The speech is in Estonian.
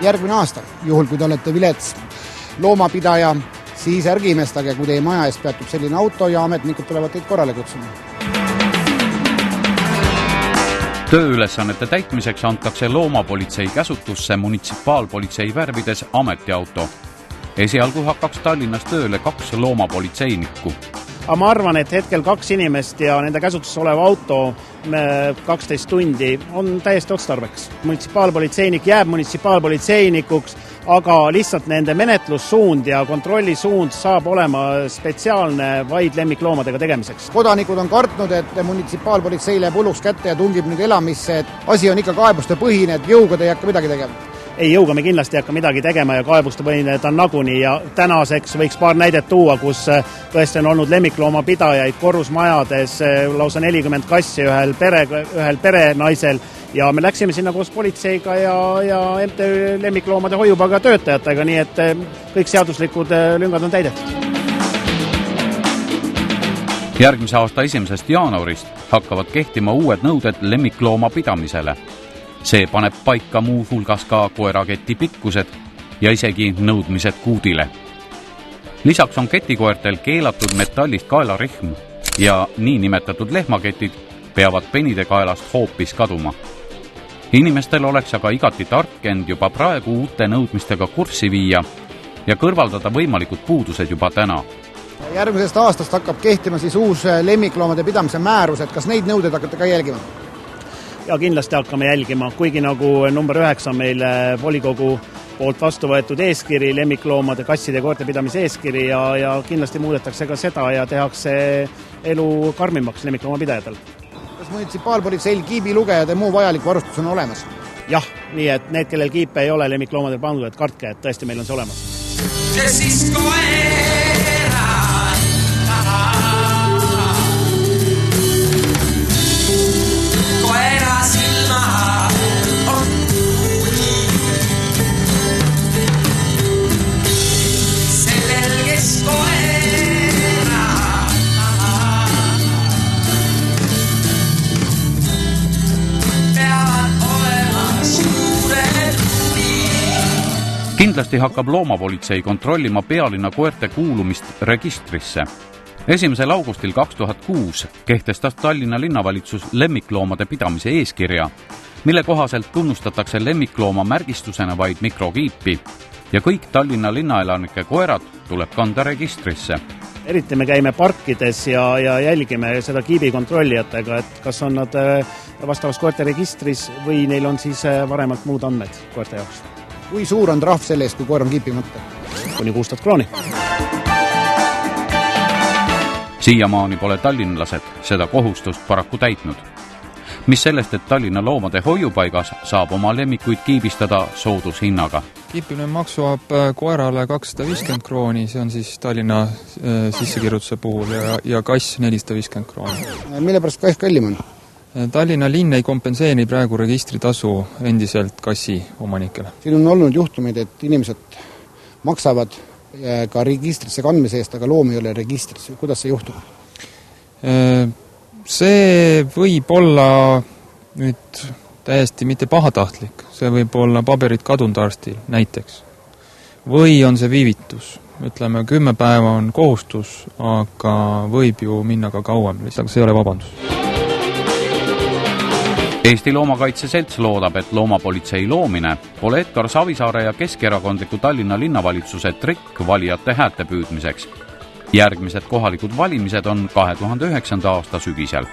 järgmine aasta, juhul kui te olete vilets loomapidaja, siis ärge imestage, kui teie maja eest peatub selline auto ja ametnikud tulevad teid korrale kutsuma. Tööülesannete täitmiseks antakse loomapolitsei käsutusse munitsipaalpolitsei värvides ametiauto. Esialgu hakkaks Tallinnas tööle 2 loomapolitseinikku. Aga ma arvan, et hetkel 2 inimest ja nende käsutuses olev auto 12 tundi on täiesti otstarbeks. Munitsipaalpolitseinik jääb munitsipaalpolitseinikuks, aga lihtsalt nende menetlussuund ja kontrollisuund saab olema spetsiaalne vaid lemmikloomadega tegemiseks. Kodanikud on kartnud, et munitsipaalpolitsei läheb hulluks kätte ja tungib nüüd elamisse, et asi on ikka kaebuste põhine, et jõuga te ei hakka midagi tegema. Ei, jõuga me kindlasti ei hakka midagi tegema ja kaebuste põhine ta on nagunii ja tänaseks võiks paar näidet tuua, kus tõesti on olnud lemmikloomapidajaid korrusmajades lausa 40 kassi ühel perenaisel ja me läksime sinna koos politseiga ja MTÜ lemmikloomade hoiupaga töötajatega, nii et kõik seaduslikud lüngad on täidetud. Järgmise aasta 1. jaanuarist hakkavad kehtima uued nõuded lemmiklooma pidamisele. See paneb paika muu hulgas ka koeraketi pikkused ja isegi nõudmised kuudile. Lisaks on ketikoertel keelatud metallist kaelarihm ja niinimetatud lehmaketid peavad penide kaelast hoopis kaduma. Inimestel oleks aga igati tark end juba praegu uute nõudmistega kurssi viia ja kõrvaldada võimalikud puudused juba täna. Järgmisest aastast hakkab kehtima siis uus lemmikloomade pidamise määrus, et kas neid nõudeid hakkate ka jälgima? Ja kindlasti hakkame jälgima, kuigi nagu number 9 meil volikogu poolt vastu võetud eeskiri, lemmikloomade, kasside ja koerte pidamise eeskiri ja kindlasti muudetakse ka seda ja tehakse elu karmimaks lemmikloomapidajatel. Kas munitsipaalpolitseil kiibilugejad ja muu vajalik varustus on olemas? Jah, nii et need, kellel kiipe ei ole lemmikloomadel pandud, et kartke, et tõesti meil on see olemas. Ja siis Kindlasti hakkab loomapolitsei kontrollima pealinna koerte kuulumist registrisse. 1. augustil 2006 kehtestas Tallinna linnavalitsus lemmikloomade pidamise eeskirja, mille kohaselt tunnustatakse lemmiklooma märgistusena vaid mikrokiipi ja kõik Tallinna linnaelanike koerad tuleb kanda registrisse. Eriti me käime parkides ja jälgime seda kiibikontrollijatega, et kas on nad vastavas koerte registris või neil on siis varemalt muud andmed koerte jaoks. Kui suur on trahv selle eest, kui koer on kiipimata? Kuni 6000 krooni. Siiamaani pole tallinlased seda kohustust paraku täitnud. Mis sellest, et Tallinna loomade hoiupaigas saab oma lemmikuid kiibistada soodushinnaga? Kiipimine maksab koerale 250 krooni, see on siis Tallinna sissekirjutuse puhul ja kass 450 krooni. Mille pärast kass kallim on? Tallinna linn ei kompenseeri praegu registritasu endiselt kassi omanikele. Siin on olnud juhtumid, et inimesed maksavad ka registrisse kandmise eest, aga loom ei ole registris. Kuidas see juhtub? See võib olla nüüd täiesti mitte pahatahtlik. See võib olla paberid kadunud arstil näiteks. Või on see viivitus. Ütleme, 10 päeva on kohustus, aga võib ju minna ka kauem. Aga see ei ole vabandus. Eesti Loomakaitse Selts loodab, et loomapolitsei loomine pole Edgar Savisaare ja keskerakondliku Tallinna linnavalitsuse trikk valijate häälte püüdmiseks. Järgmised kohalikud valimised on 2009. aasta sügisel.